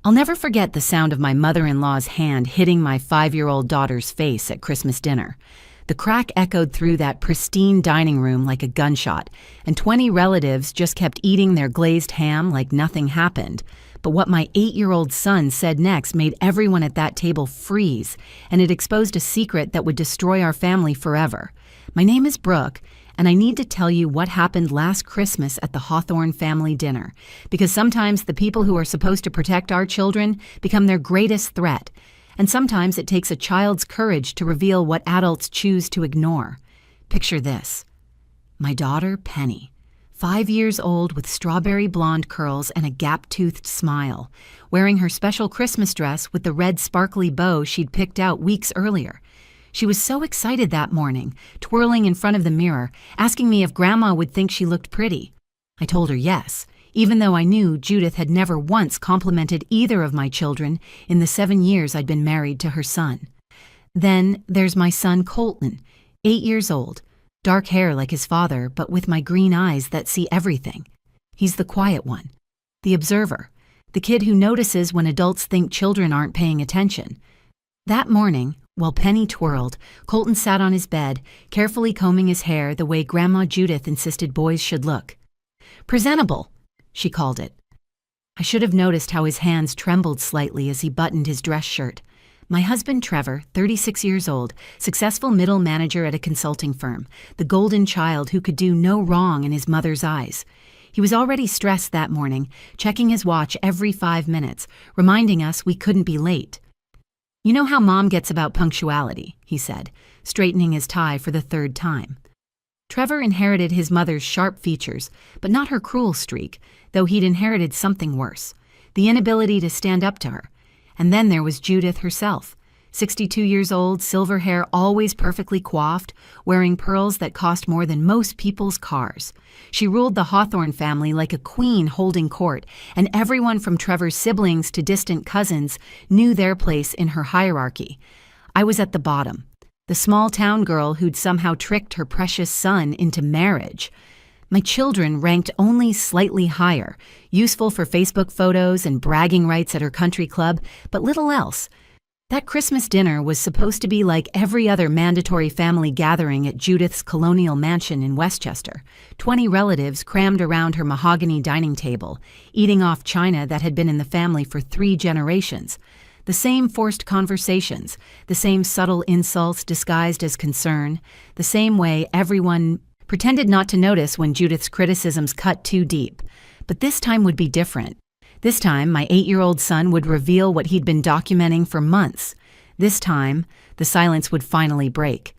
I'll never forget the sound of my mother-in-law's hand hitting my 5-year-old daughter's face at Christmas dinner. The crack echoed through that pristine dining room like a gunshot, and 20 relatives just kept eating their glazed ham like nothing happened. But what my 8-year-old son said next made everyone at that table freeze, and it exposed a secret that would destroy our family forever. My name is Brooke, and I need to tell you what happened last Christmas at the Hawthorne family dinner, because sometimes the people who are supposed to protect our children become their greatest threat, and sometimes it takes a child's courage to reveal what adults choose to ignore. Picture this. My daughter, Penny, 5 years old with strawberry blonde curls and a gap-toothed smile, wearing her special Christmas dress with the red sparkly bow she'd picked out weeks earlier. She was so excited that morning, twirling in front of the mirror, asking me if Grandma would think she looked pretty. I told her yes, even though I knew Judith had never once complimented either of my children in the 7 years I'd been married to her son. Then there's my son Colton, 8 years old, dark hair like his father, but with my green eyes that see everything. He's the quiet one, the observer, the kid who notices when adults think children aren't paying attention. That morning, while Penny twirled, Colton sat on his bed, carefully combing his hair the way Grandma Judith insisted boys should look. Presentable, she called it. I should have noticed how his hands trembled slightly as he buttoned his dress shirt. My husband Trevor, 36 years old, successful middle manager at a consulting firm, the golden child who could do no wrong in his mother's eyes. He was already stressed that morning, checking his watch every 5 minutes, reminding us we couldn't be late. "You know how Mom gets about punctuality," he said, straightening his tie for the 3rd time. Trevor inherited his mother's sharp features, but not her cruel streak, though he'd inherited something worse, the inability to stand up to her. And then there was Judith herself, 62 years old, silver hair always perfectly coiffed, wearing pearls that cost more than most people's cars. She ruled the Hawthorne family like a queen holding court, and everyone from Trevor's siblings to distant cousins knew their place in her hierarchy. I was at the bottom, the small-town girl who'd somehow tricked her precious son into marriage. My children ranked only slightly higher, useful for Facebook photos and bragging rights at her country club, but little else. That Christmas dinner was supposed to be like every other mandatory family gathering at Judith's colonial mansion in Westchester. 20 relatives crammed around her mahogany dining table, eating off china that had been in the family for 3 generations. The same forced conversations, the same subtle insults disguised as concern, the same way everyone pretended not to notice when Judith's criticisms cut too deep. But this time would be different. This time, my 8-year-old son would reveal what he'd been documenting for months. This time, the silence would finally break.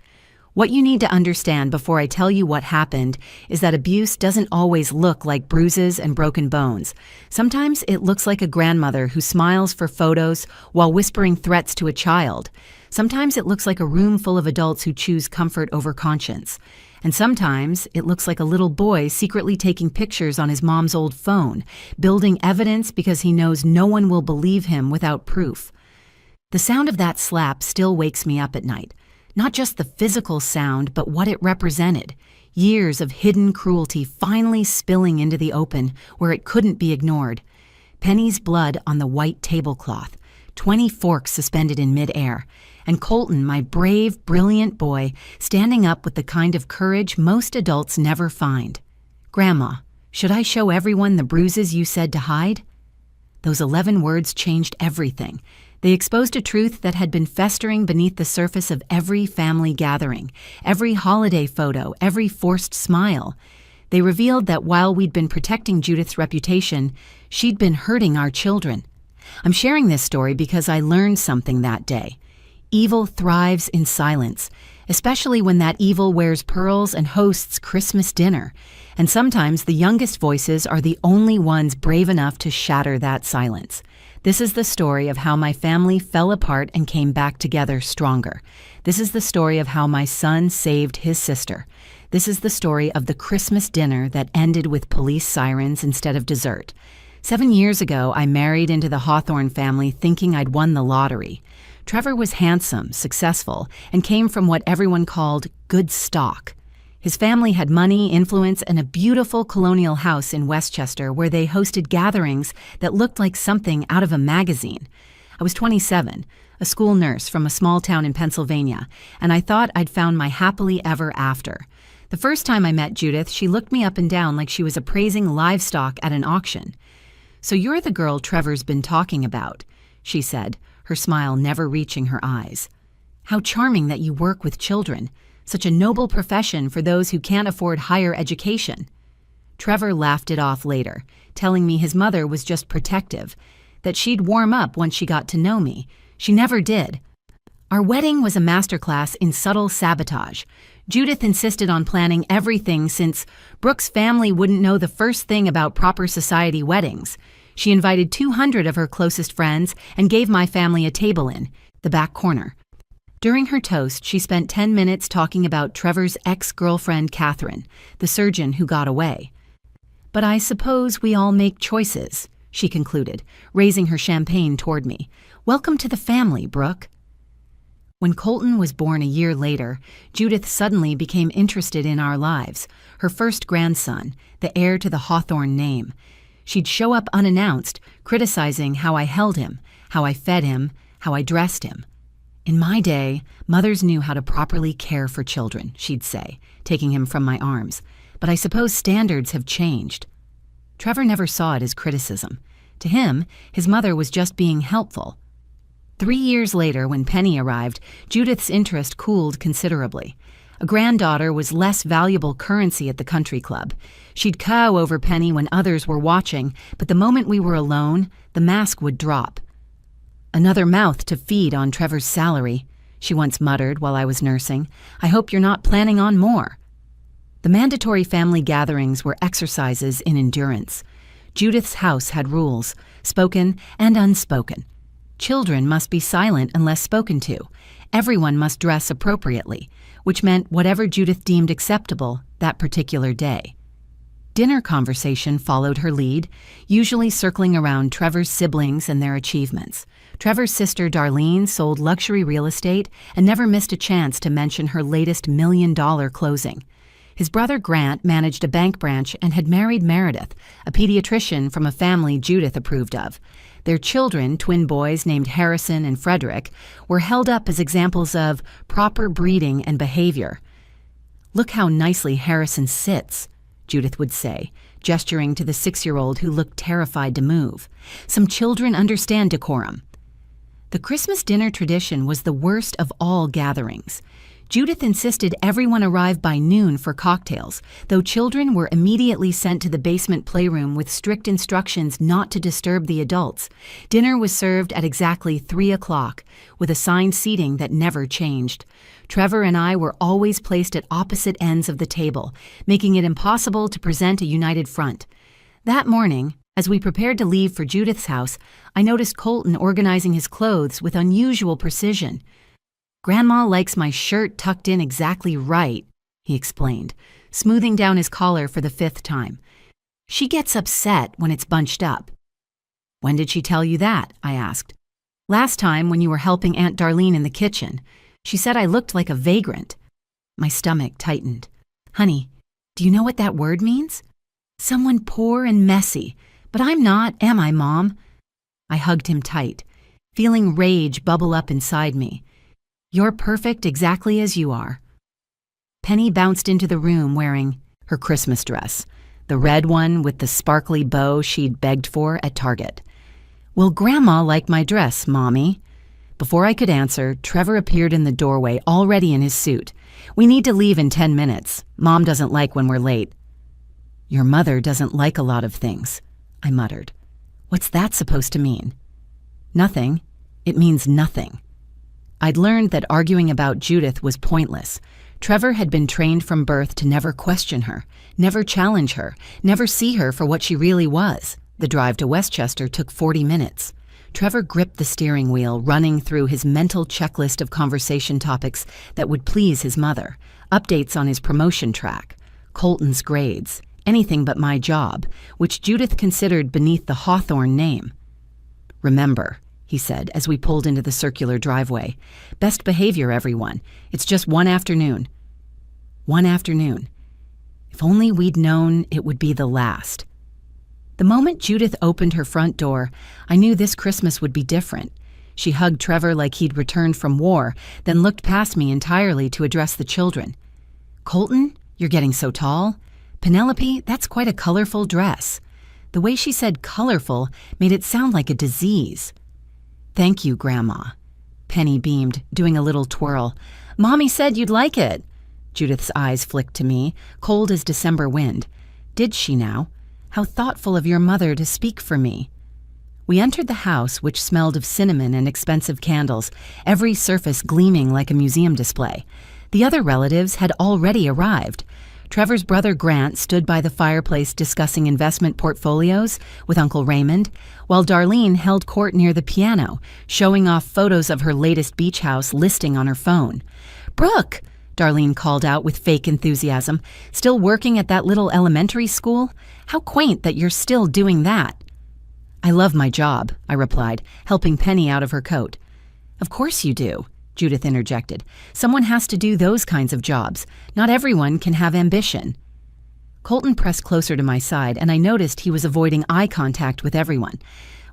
What you need to understand before I tell you what happened is that abuse doesn't always look like bruises and broken bones. Sometimes it looks like a grandmother who smiles for photos while whispering threats to a child. Sometimes it looks like a room full of adults who choose comfort over conscience. And sometimes it looks like a little boy secretly taking pictures on his mom's old phone, building evidence because he knows no one will believe him without proof. The sound of that slap still wakes me up at night. Not just the physical sound, but what it represented. Years of hidden cruelty finally spilling into the open where it couldn't be ignored. Penny's blood on the white tablecloth, 20 forks suspended in midair, and Colton, my brave, brilliant boy, standing up with the kind of courage most adults never find. "Grandma, should I show everyone the bruises you said to hide?" Those 11 words changed everything. They exposed a truth that had been festering beneath the surface of every family gathering, every holiday photo, every forced smile. They revealed that while we'd been protecting Judith's reputation, she'd been hurting our children. I'm sharing this story because I learned something that day. Evil thrives in silence, especially when that evil wears pearls and hosts Christmas dinner. And sometimes the youngest voices are the only ones brave enough to shatter that silence. This is the story of how my family fell apart and came back together stronger. This is the story of how my son saved his sister. This is the story of the Christmas dinner that ended with police sirens instead of dessert. 7 years ago, I married into the Hawthorne family thinking I'd won the lottery. Trevor was handsome, successful, and came from what everyone called good stock. His family had money, influence, and a beautiful colonial house in Westchester where they hosted gatherings that looked like something out of a magazine. I was 27, a school nurse from a small town in Pennsylvania, and I thought I'd found my happily ever after. The first time I met Judith, she looked me up and down like she was appraising livestock at an auction. "So you're the girl Trevor's been talking about," she said, her smile never reaching her eyes. "How charming that you work with children. Such a noble profession for those who can't afford higher education." Trevor laughed it off later, telling me his mother was just protective, that she'd warm up once she got to know me. She never did. Our wedding was a masterclass in subtle sabotage. Judith insisted on planning everything since Brooke's family wouldn't know the first thing about proper society weddings. She invited 200 of her closest friends and gave my family a table in the back corner. During her toast, she spent 10 minutes talking about Trevor's ex-girlfriend, Catherine, the surgeon who got away. "But I suppose we all make choices," she concluded, raising her champagne toward me. "Welcome to the family, Brooke." When Colton was born a year later, Judith suddenly became interested in our lives, her first grandson, the heir to the Hawthorne name. She'd show up unannounced, criticizing how I held him, how I fed him, how I dressed him. "In my day, mothers knew how to properly care for children," she'd say, taking him from my arms. "But I suppose standards have changed." Trevor never saw it as criticism. To him, his mother was just being helpful. 3 years later, when Penny arrived, Judith's interest cooled considerably. A granddaughter was less valuable currency at the country club. She'd cow over Penny when others were watching, but the moment we were alone, the mask would drop. "Another mouth to feed on Trevor's salary," she once muttered while I was nursing. "I hope you're not planning on more." The mandatory family gatherings were exercises in endurance. Judith's house had rules, spoken and unspoken. Children must be silent unless spoken to. Everyone must dress appropriately, which meant whatever Judith deemed acceptable that particular day. Dinner conversation followed her lead, usually circling around Trevor's siblings and their achievements. Trevor's sister Darlene sold luxury real estate and never missed a chance to mention her latest $1 million closing. His brother Grant managed a bank branch and had married Meredith, a pediatrician from a family Judith approved of. Their children, twin boys named Harrison and Frederick, were held up as examples of proper breeding and behavior. "Look how nicely Harrison sits," Judith would say, gesturing to the 6-year-old who looked terrified to move. "Some children understand decorum." The Christmas dinner tradition was the worst of all gatherings. Judith insisted everyone arrive by noon for cocktails, though children were immediately sent to the basement playroom with strict instructions not to disturb the adults. Dinner was served at exactly 3 o'clock, with assigned seating that never changed. Trevor and I were always placed at opposite ends of the table, making it impossible to present a united front. That morning, as we prepared to leave for Judith's house, I noticed Colton organizing his clothes with unusual precision. "Grandma likes my shirt tucked in exactly right," he explained, smoothing down his collar for the 5th time. "She gets upset when it's bunched up." "When did she tell you that?" I asked. "Last time when you were helping Aunt Darlene in the kitchen. She said I looked like a vagrant." My stomach tightened. "Honey, do you know what that word means? Someone poor and messy. But I'm not, am I, Mom?" I hugged him tight, feeling rage bubble up inside me. "You're perfect exactly as you are." Penny bounced into the room wearing her Christmas dress, the red one with the sparkly bow she'd begged for at Target. "Will Grandma like my dress, Mommy?" Before I could answer, Trevor appeared in the doorway, already in his suit. "We need to leave in 10 minutes. Mom doesn't like when we're late." "Your mother doesn't like a lot of things," I muttered. "What's that supposed to mean?" "Nothing. It means nothing." I'd learned that arguing about Judith was pointless. Trevor had been trained from birth to never question her, never challenge her, never see her for what she really was. The drive to Westchester took 40 minutes. Trevor gripped the steering wheel, running through his mental checklist of conversation topics that would please his mother, updates on his promotion track, Colton's grades, anything but my job, which Judith considered beneath the Hawthorne name. "Remember," he said as we pulled into the circular driveway, "best behavior, everyone. It's just one afternoon." One afternoon. If only we'd known it would be the last. The moment Judith opened her front door, I knew this Christmas would be different. She hugged Trevor like he'd returned from war, then looked past me entirely to address the children. "Colton, you're getting so tall. Penelope, that's quite a colorful dress." The way she said colorful made it sound like a disease. "Thank you, Grandma." Penny beamed, doing a little twirl. "Mommy said you'd like it." Judith's eyes flicked to me, cold as December wind. Did she now? How thoughtful of your mother to speak for me. We entered the house, which smelled of cinnamon and expensive candles, every surface gleaming like a museum display. The other relatives had already arrived. Trevor's brother Grant stood by the fireplace discussing investment portfolios with Uncle Raymond, while Darlene held court near the piano, showing off photos of her latest beach house listing on her phone. "Brooke!" Darlene called out with fake enthusiasm. "Still working at that little elementary school? How quaint that you're still doing that." "I love my job," I replied, helping Penny out of her coat. "Of course you do," Judith interjected. "Someone has to do those kinds of jobs. Not everyone can have ambition." Colton pressed closer to my side, and I noticed he was avoiding eye contact with everyone.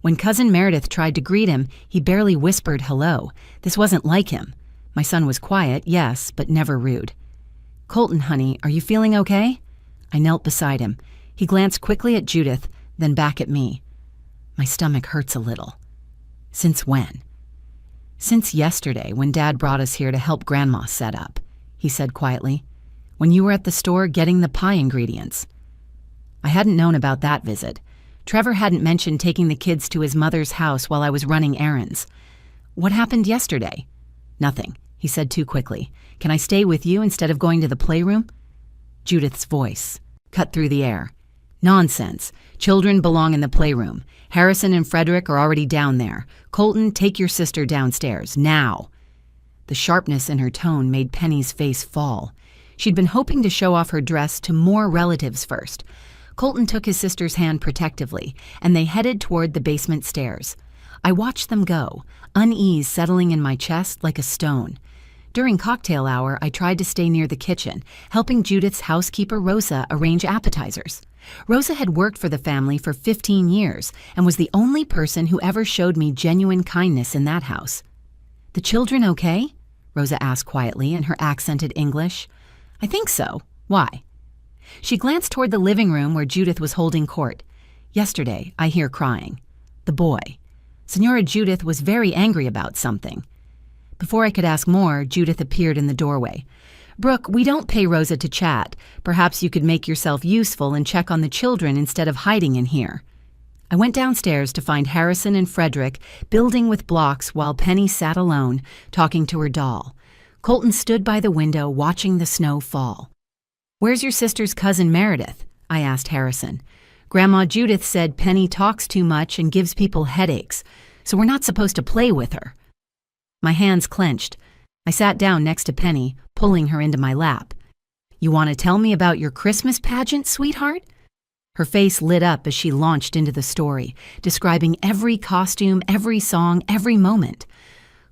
When Cousin Meredith tried to greet him, he barely whispered hello. This wasn't like him. My son was quiet, yes, but never rude. "Colton, honey, are you feeling okay?" I knelt beside him. He glanced quickly at Judith, then back at me. "My stomach hurts a little." "Since when?" "Since yesterday, when Dad brought us here to help Grandma set up," he said quietly. "When you were at the store getting the pie ingredients." I hadn't known about that visit. Trevor hadn't mentioned taking the kids to his mother's house while I was running errands. "What happened yesterday?" "Nothing," he said too quickly. "Can I stay with you instead of going to the playroom?" Judith's voice cut through the air. "Nonsense. Children belong in the playroom. Harrison and Frederick are already down there. Colton, take your sister downstairs, now." The sharpness in her tone made Penny's face fall. She'd been hoping to show off her dress to more relatives first. Colton took his sister's hand protectively, and they headed toward the basement stairs. I watched them go, unease settling in my chest like a stone. During cocktail hour, I tried to stay near the kitchen, helping Judith's housekeeper Rosa arrange appetizers. Rosa had worked for the family for 15 years and was the only person who ever showed me genuine kindness in that house. "The children okay?" Rosa asked quietly in her accented English. "I think so. Why?" She glanced toward the living room where Judith was holding court. "Yesterday, I hear crying. The boy. Senora Judith was very angry about something." Before I could ask more, Judith appeared in the doorway. "Brooke, we don't pay Rosa to chat. Perhaps you could make yourself useful and check on the children instead of hiding in here." I went downstairs to find Harrison and Frederick building with blocks while Penny sat alone, talking to her doll. Colton stood by the window watching the snow fall. "Where's your sister's cousin Meredith?" I asked Harrison. "Grandma Judith said Penny talks too much and gives people headaches, so we're not supposed to play with her." My hands clenched. I sat down next to Penny, pulling her into my lap. "You want to tell me about your Christmas pageant, sweetheart?" Her face lit up as she launched into the story, describing every costume, every song, every moment.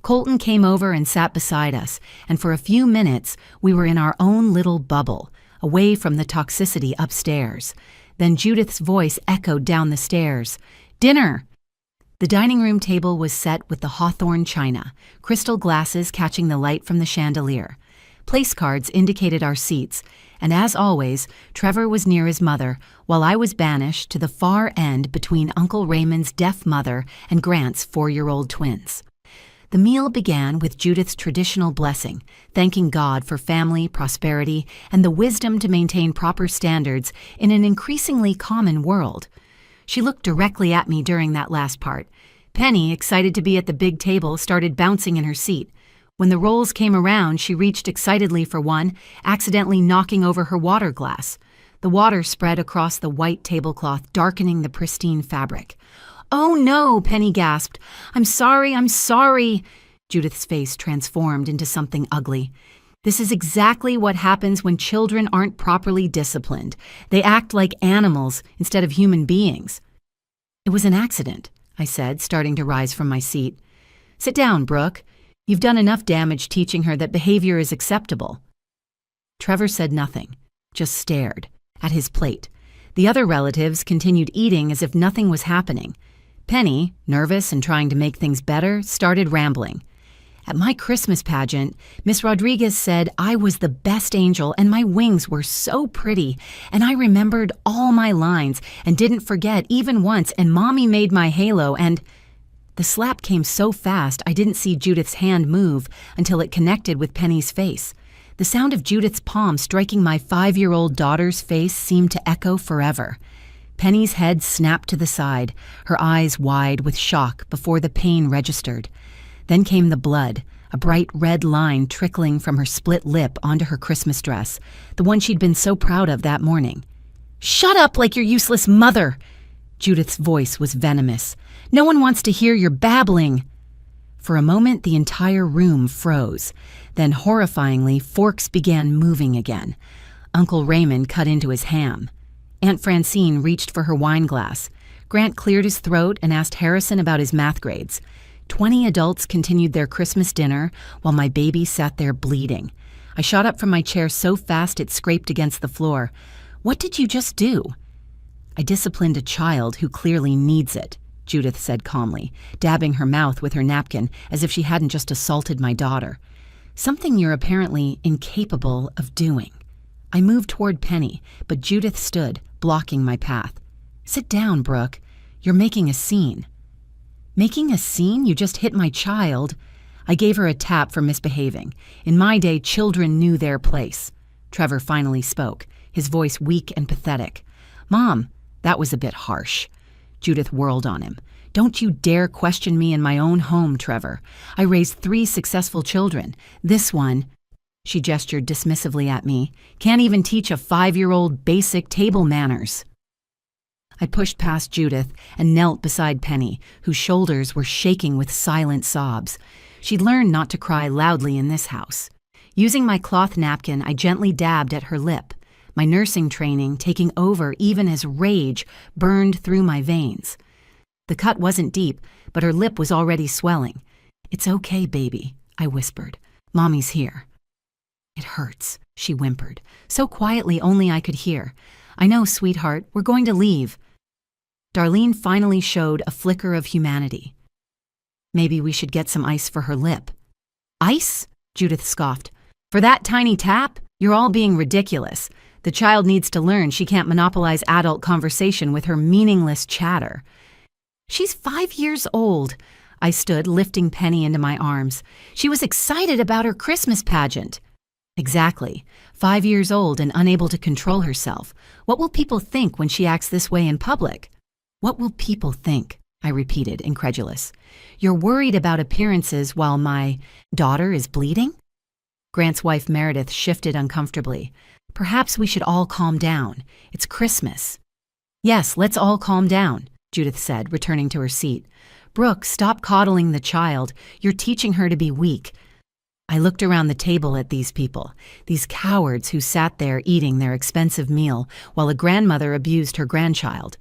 Colton came over and sat beside us, and for a few minutes we were in our own little bubble, away from the toxicity upstairs. Then Judith's voice echoed down the stairs. "Dinner!" The dining room table was set with the hawthorn china, crystal glasses catching the light from the chandelier. Place cards indicated our seats, and as always, Trevor was near his mother, while I was banished to the far end between Uncle Raymond's deaf mother and Grant's 4-year-old twins. The meal began with Judith's traditional blessing, thanking God for family, prosperity, and the wisdom to maintain proper standards in an increasingly common world. She looked directly at me during that last part. Penny, excited to be at the big table, started bouncing in her seat. When the rolls came around, she reached excitedly for one, accidentally knocking over her water glass. The water spread across the white tablecloth, darkening the pristine fabric. "Oh no," Penny gasped. I'm sorry. Judith's face transformed into something ugly. "This is exactly what happens when children aren't properly disciplined. They act like animals instead of human beings." "It was an accident," I said, starting to rise from my seat. "Sit down, Brooke. You've done enough damage teaching her that behavior is acceptable." Trevor said nothing, just stared at his plate. The other relatives continued eating as if nothing was happening. Penny, nervous and trying to make things better, started rambling. At my Christmas pageant, Miss Rodriguez said I was the best angel and my wings were so pretty, and I remembered all my lines and didn't forget even once, and Mommy made my halo, and... The slap came so fast I didn't see Judith's hand move until it connected with Penny's face. The sound of Judith's palm striking my 5-year-old daughter's face seemed to echo forever. Penny's head snapped to the side, her eyes wide with shock before the pain registered. Then came the blood, a bright red line trickling from her split lip onto her Christmas dress, the one she'd been so proud of that morning. "Shut up like your useless mother!" Judith's voice was venomous. "No one wants to hear your babbling." For a moment, the entire room froze. Then, horrifyingly, forks began moving again. Uncle Raymond cut into his ham. Aunt Francine reached for her wine glass. Grant cleared his throat and asked Harrison about his math grades. 20 adults continued their Christmas dinner while my baby sat there bleeding. I shot up from my chair so fast it scraped against the floor. "What did you just do?" "I disciplined a child who clearly needs it," Judith said calmly, dabbing her mouth with her napkin as if she hadn't just assaulted my daughter. "Something you're apparently incapable of doing." I moved toward Penny, but Judith stood, blocking my path. "Sit down, Brooke. You're making a scene." "Making a scene? You just hit my child." I gave her a tap for misbehaving. In my day, children knew their place. Trevor finally spoke, his voice weak and pathetic. "Mom, that was a bit harsh." Judith whirled on him. "Don't you dare question me in my own home, Trevor. I raised 3 successful children. This one," she gestured dismissively at me, "can't even teach a 5-year-old basic table manners." I pushed past Judith and knelt beside Penny, whose shoulders were shaking with silent sobs. She'd learned not to cry loudly in this house. Using my cloth napkin, I gently dabbed at her lip, my nursing training taking over even as rage burned through my veins. The cut wasn't deep, but her lip was already swelling. "It's okay, baby," I whispered. "Mommy's here." "It hurts," she whimpered, so quietly only I could hear. "I know, sweetheart, we're going to leave." Darlene finally showed a flicker of humanity. "Maybe we should get some ice for her lip." "Ice?" Judith scoffed. "For that tiny tap? You're all being ridiculous. The child needs to learn she can't monopolize adult conversation with her meaningless chatter." "She's 5 years old." I stood, lifting Penny into my arms. "She was excited about her Christmas pageant." "Exactly. 5 years old and unable to control herself. What will people think when she acts this way in public?" "What will people think?" I repeated, incredulous. "You're worried about appearances while my daughter is bleeding?" Grant's wife Meredith shifted uncomfortably. "Perhaps we should all calm down. It's Christmas." "Yes, let's all calm down," Judith said, returning to her seat. "Brooke, stop coddling the child. You're teaching her to be weak." I looked around the table at these people, these cowards who sat there eating their expensive meal while a grandmother abused her grandchild.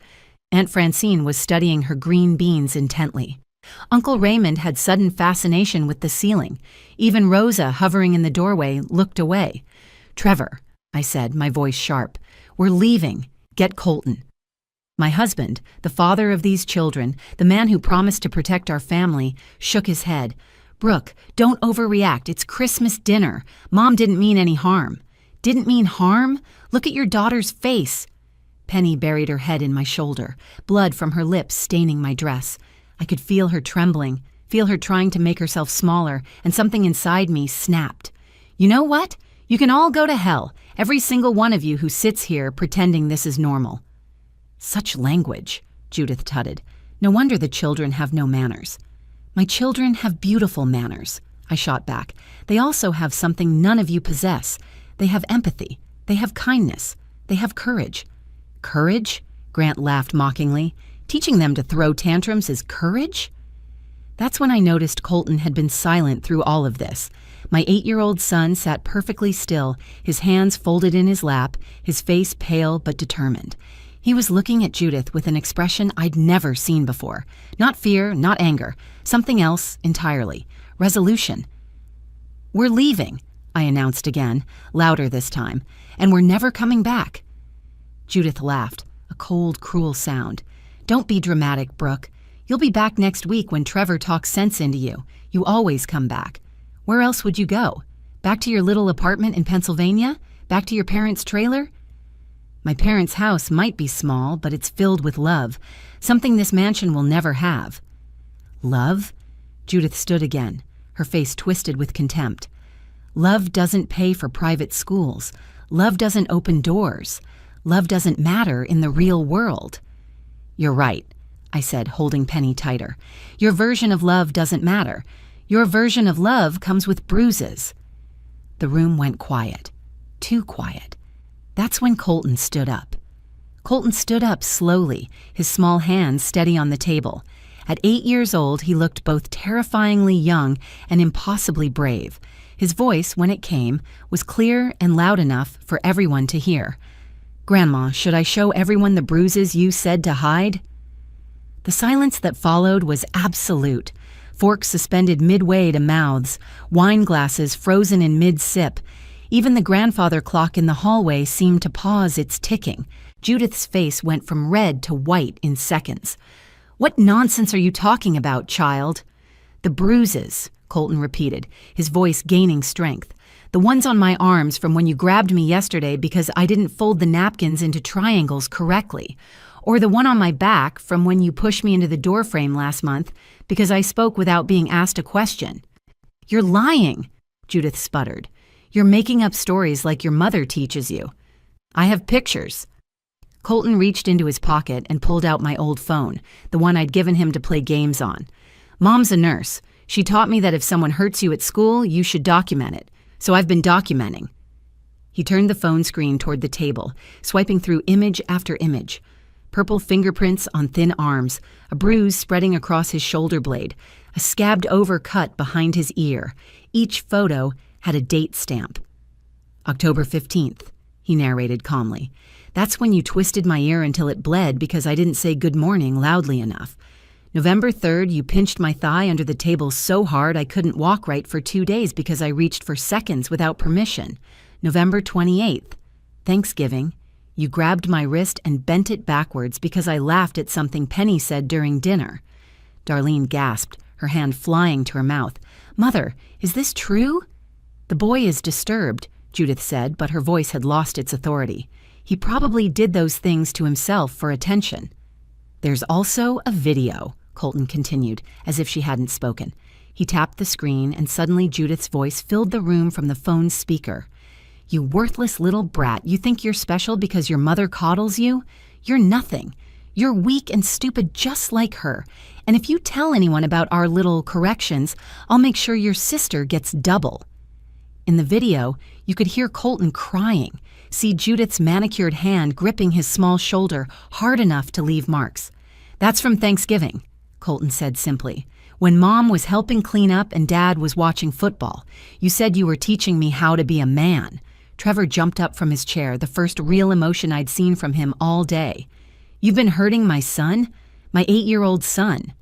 Aunt Francine was studying her green beans intently. Uncle Raymond had sudden fascination with the ceiling. Even Rosa, hovering in the doorway, looked away. "Trevor," I said, my voice sharp, "we're leaving. Get Colton." My husband, the father of these children, the man who promised to protect our family, shook his head. "Brooke, don't overreact. It's Christmas dinner. Mom didn't mean any harm." "Didn't mean harm? Look at your daughter's face." Penny buried her head in my shoulder, blood from her lips staining my dress. I could feel her trembling, feel her trying to make herself smaller, and something inside me snapped. "You know what? You can all go to hell, every single one of you who sits here pretending this is normal." "Such language," Judith tutted. "No wonder the children have no manners." "My children have beautiful manners," I shot back. "They also have something none of you possess. They have empathy. They have kindness. They have courage." "Courage?" Grant laughed mockingly. "Teaching them to throw tantrums is courage?" That's when I noticed Colton had been silent through all of this. My 8-year-old son sat perfectly still, his hands folded in his lap, his face pale but determined. He was looking at Judith with an expression I'd never seen before. Not fear, not anger. Something else entirely. Resolution. "We're leaving." I announced again, louder this time, "and we're never coming back." Judith laughed, a cold, cruel sound. "Don't be dramatic, Brooke. You'll be back next week when Trevor talks sense into you. You always come back. Where else would you go? Back to your little apartment in Pennsylvania? Back to your parents' trailer?" "My parents' house might be small, but it's filled with love, something this mansion will never have." "Love?" Judith stood again, her face twisted with contempt. "Love doesn't pay for private schools. Love doesn't open doors. Love doesn't matter in the real world." "You're right," I said, holding Penny tighter. "Your version of love doesn't matter. Your version of love comes with bruises." The room went quiet. Too quiet. That's when Colton stood up. Colton stood up slowly, his small hands steady on the table. At 8 years old, he looked both terrifyingly young and impossibly brave. His voice, when it came, was clear and loud enough for everyone to hear. "Grandma, should I show everyone the bruises you said to hide?" The silence that followed was absolute. Forks suspended midway to mouths, wine glasses frozen in mid-sip. Even the grandfather clock in the hallway seemed to pause its ticking. Judith's face went from red to white in seconds. "What nonsense are you talking about, child?" "The bruises," Colton repeated, his voice gaining strength. "The ones on my arms from when you grabbed me yesterday because I didn't fold the napkins into triangles correctly. Or the one on my back from when you pushed me into the doorframe last month because I spoke without being asked a question." "You're lying," Judith sputtered. "You're making up stories like your mother teaches you." "I have pictures." Colton reached into his pocket and pulled out my old phone, the one I'd given him to play games on. "Mom's a nurse. She taught me that if someone hurts you at school, you should document it. So I've been documenting." He turned the phone screen toward the table, swiping through image after image. Purple fingerprints on thin arms, a bruise spreading across his shoulder blade, a scabbed-over cut behind his ear. Each photo had a date stamp. "October 15th, he narrated calmly. "That's when you twisted my ear until it bled because I didn't say good morning loudly enough. November 3rd, you pinched my thigh under the table so hard I couldn't walk right for 2 days because I reached for seconds without permission. November 28th, Thanksgiving, you grabbed my wrist and bent it backwards because I laughed at something Penny said during dinner." Darlene gasped, her hand flying to her mouth. "Mother, is this true?" "The boy is disturbed," Judith said, but her voice had lost its authority. "He probably did those things to himself for attention." "There's also a video," Colton continued, as if she hadn't spoken. He tapped the screen, and suddenly Judith's voice filled the room from the phone's speaker. "You worthless little brat, you think you're special because your mother coddles you? You're nothing. You're weak and stupid just like her. And if you tell anyone about our little corrections, I'll make sure your sister gets double." In the video, you could hear Colton crying, see Judith's manicured hand gripping his small shoulder hard enough to leave marks. "That's from Thanksgiving," Colton said simply. "When Mom was helping clean up and Dad was watching football, you said you were teaching me how to be a man." Trevor jumped up from his chair, the first real emotion I'd seen from him all day. "You've been hurting my son? My 8-year-old son."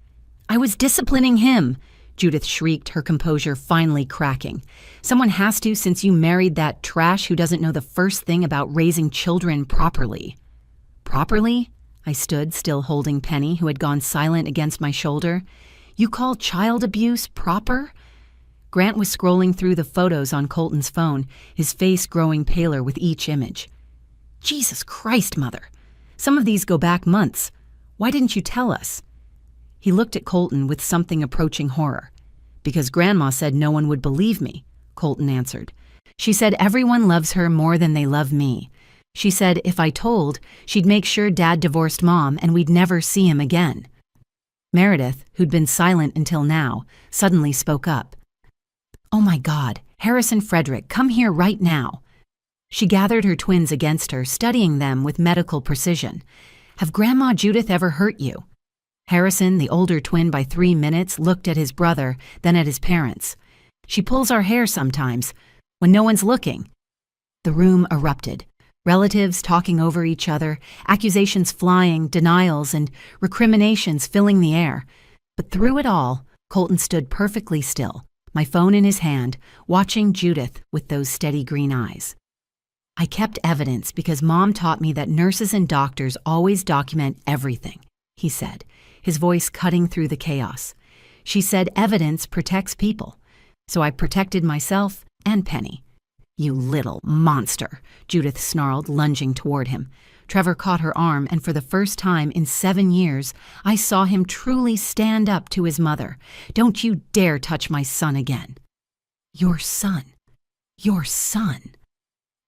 "I was disciplining him," Judith shrieked, her composure finally cracking. "Someone has to since you married that trash who doesn't know the first thing about raising children properly." "Properly?" I stood, still holding Penny, who had gone silent against my shoulder. "You call child abuse proper?" Grant was scrolling through the photos on Colton's phone, his face growing paler with each image. "Jesus Christ, Mother! Some of these go back months. Why didn't you tell us?" He looked at Colton with something approaching horror. "Because Grandma said no one would believe me," Colton answered. "She said everyone loves her more than they love me. She said if I told, she'd make sure Dad divorced Mom and we'd never see him again." Meredith, who'd been silent until now, suddenly spoke up. "Oh my God, Harris and Frederick, come here right now." She gathered her twins against her, studying them with medical precision. "Have Grandma Judith ever hurt you?" Harrison, the older twin by 3 minutes, looked at his brother, then at his parents. "She pulls our hair sometimes, when no one's looking." The room erupted. Relatives talking over each other, accusations flying, denials and recriminations filling the air. But through it all, Colton stood perfectly still, my phone in his hand, watching Judith with those steady green eyes. I kept evidence because Mom taught me that nurses and doctors always document everything, he said, his voice cutting through the chaos. She said evidence protects people, so I protected myself and Penny. You little monster, Judith snarled, lunging toward him. Trevor caught her arm, and for the first time in 7 years, I saw him truly stand up to his mother. Don't you dare touch my son again. Your son. Your son.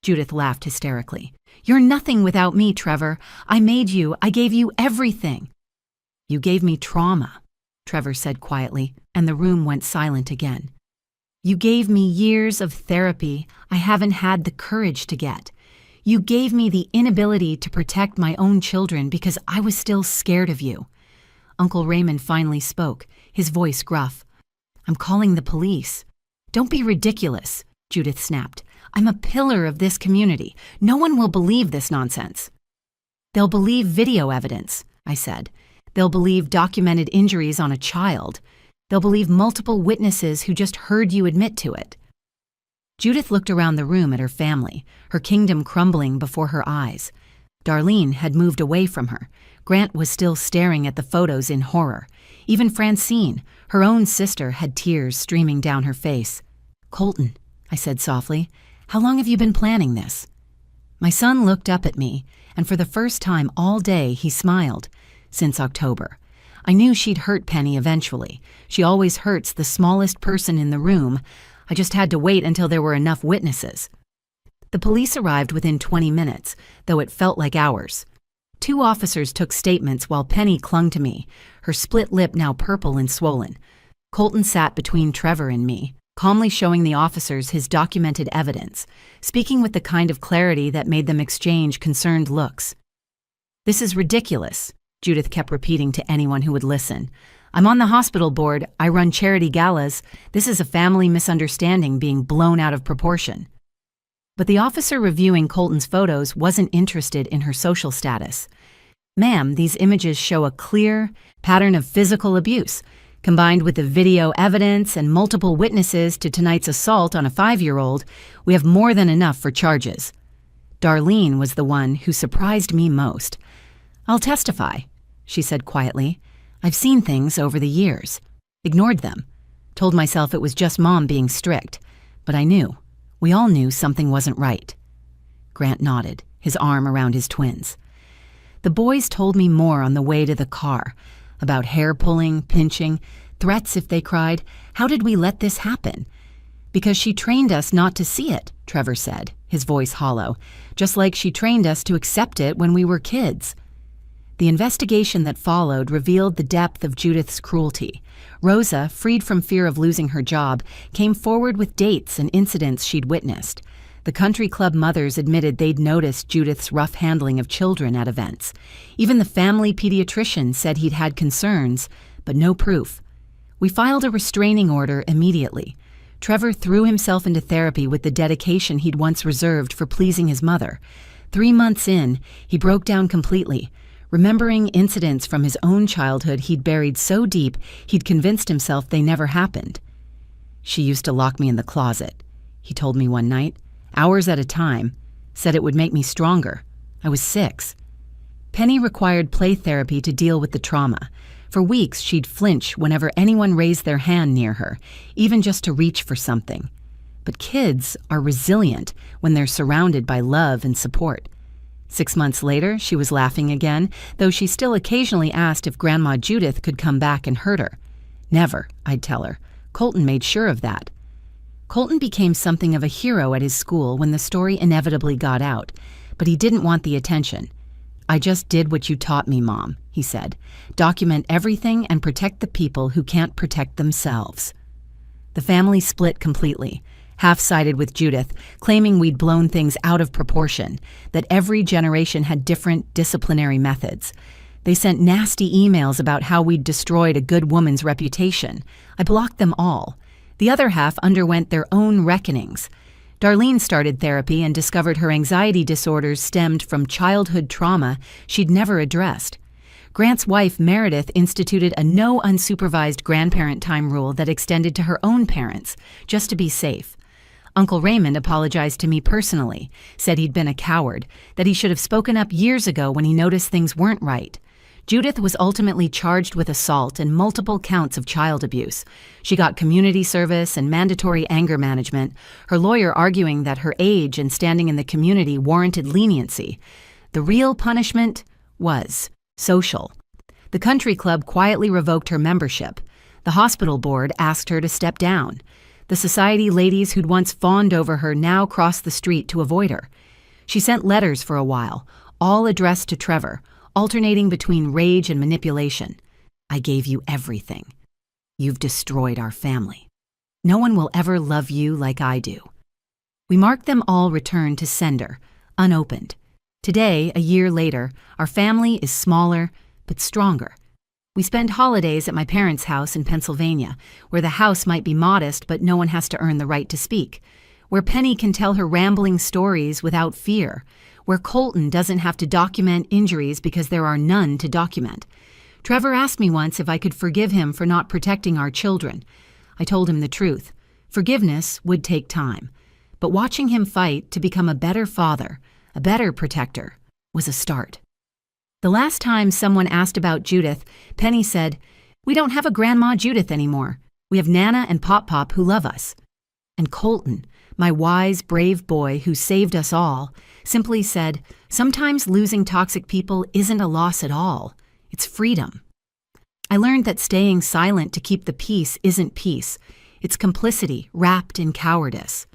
Judith laughed hysterically. You're nothing without me, Trevor. I made you. I gave you everything. You gave me trauma, Trevor said quietly, and the room went silent again. You gave me years of therapy I haven't had the courage to get. You gave me the inability to protect my own children because I was still scared of you. Uncle Raymond finally spoke, his voice gruff. I'm calling the police. Don't be ridiculous, Judith snapped. I'm a pillar of this community. No one will believe this nonsense. They'll believe video evidence, I said. They'll believe documented injuries on a child. They'll believe multiple witnesses who just heard you admit to it. Judith looked around the room at her family, her kingdom crumbling before her eyes. Darlene had moved away from her. Grant was still staring at the photos in horror. Even Francine, her own sister, had tears streaming down her face. Colton, I said softly, how long have you been planning this? My son looked up at me, and for the first time all day he smiled. Since October. I knew she'd hurt Penny eventually. She always hurts the smallest person in the room. I just had to wait until there were enough witnesses. The police arrived within 20 minutes, though it felt like hours. 2 officers took statements while Penny clung to me, her split lip now purple and swollen. Colton sat between Trevor and me, calmly showing the officers his documented evidence, speaking with the kind of clarity that made them exchange concerned looks. This is ridiculous, Judith kept repeating to anyone who would listen. I'm on the hospital board, I run charity galas, this is a family misunderstanding being blown out of proportion. But the officer reviewing Colton's photos wasn't interested in her social status. Ma'am, these images show a clear pattern of physical abuse, combined with the video evidence and multiple witnesses to tonight's assault on a 5-year-old, we have more than enough for charges. Darlene was the one who surprised me most. I'll testify, she said quietly. I've seen things over the years. Ignored them. Told myself it was just Mom being strict. But I knew. We all knew something wasn't right. Grant nodded, his arm around his twins. The boys told me more on the way to the car. About hair pulling, pinching, threats if they cried. How did we let this happen? Because she trained us not to see it, Trevor said, his voice hollow. Just like she trained us to accept it when we were kids. The investigation that followed revealed the depth of Judith's cruelty. Rosa, freed from fear of losing her job, came forward with dates and incidents she'd witnessed. The country club mothers admitted they'd noticed Judith's rough handling of children at events. Even the family pediatrician said he'd had concerns, but no proof. We filed a restraining order immediately. Trevor threw himself into therapy with the dedication he'd once reserved for pleasing his mother. 3 months in, he broke down completely. Remembering incidents from his own childhood he'd buried so deep he'd convinced himself they never happened. She used to lock me in the closet, he told me one night, hours at a time, said it would make me stronger. I was 6. Penny required play therapy to deal with the trauma. For weeks she'd flinch whenever anyone raised their hand near her, even just to reach for something. But kids are resilient when they're surrounded by love and support. 6 months later, she was laughing again, though she still occasionally asked if Grandma Judith could come back and hurt her. Never, I'd tell her. Colton made sure of that. Colton became something of a hero at his school when the story inevitably got out, but he didn't want the attention. I just did what you taught me, Mom, he said. Document everything and protect the people who can't protect themselves. The family split completely. Half-sided with Judith, claiming we'd blown things out of proportion, that every generation had different disciplinary methods. They sent nasty emails about how we'd destroyed a good woman's reputation. I blocked them all. The other half underwent their own reckonings. Darlene started therapy and discovered her anxiety disorders stemmed from childhood trauma she'd never addressed. Grant's wife, Meredith, instituted a no unsupervised grandparent time rule that extended to her own parents, just to be safe. Uncle Raymond apologized to me personally, said he'd been a coward, that he should have spoken up years ago when he noticed things weren't right. Judith was ultimately charged with assault and multiple counts of child abuse. She got community service and mandatory anger management, her lawyer arguing that her age and standing in the community warranted leniency. The real punishment was social. The country club quietly revoked her membership. The hospital board asked her to step down. The society ladies who'd once fawned over her now crossed the street to avoid her. She sent letters for a while, all addressed to Trevor, alternating between rage and manipulation. I gave you everything. You've destroyed our family. No one will ever love you like I do. We marked them all returned to sender, unopened. Today, a year later, our family is smaller, but stronger. We spend holidays at my parents' house in Pennsylvania, where the house might be modest, but no one has to earn the right to speak. Where Penny can tell her rambling stories without fear. Where Colton doesn't have to document injuries because there are none to document. Trevor asked me once if I could forgive him for not protecting our children. I told him the truth. Forgiveness would take time. But watching him fight to become a better father, a better protector, was a start. The last time someone asked about Judith, Penny said, "We don't have a Grandma Judith anymore. We have Nana and Pop Pop who love us." And Colton, my wise, brave boy who saved us all, simply said, "Sometimes losing toxic people isn't a loss at all. It's freedom." I learned that staying silent to keep the peace isn't peace. It's complicity wrapped in cowardice.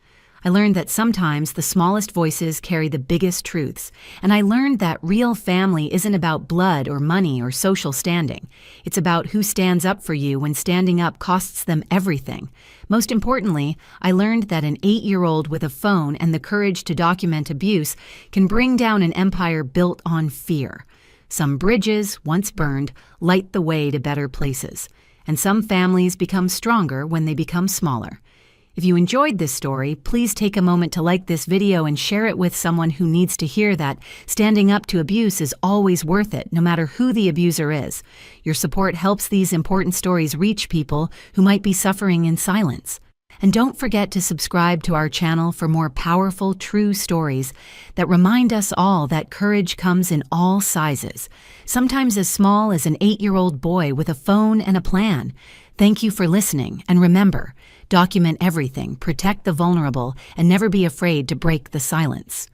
I learned that sometimes the smallest voices carry the biggest truths, and I learned that real family isn't about blood or money or social standing. It's about who stands up for you when standing up costs them everything. Most importantly, I learned that an 8-year-old with a phone and the courage to document abuse can bring down an empire built on fear. Some bridges, once burned, light the way to better places, and some families become stronger when they become smaller. If you enjoyed this story, please take a moment to like this video and share it with someone who needs to hear that standing up to abuse is always worth it, no matter who the abuser is. Your support helps these important stories reach people who might be suffering in silence. And don't forget to subscribe to our channel for more powerful, true stories that remind us all that courage comes in all sizes, sometimes as small as an 8-year-old boy with a phone and a plan. Thank you for listening, and remember, document everything, protect the vulnerable, and never be afraid to break the silence.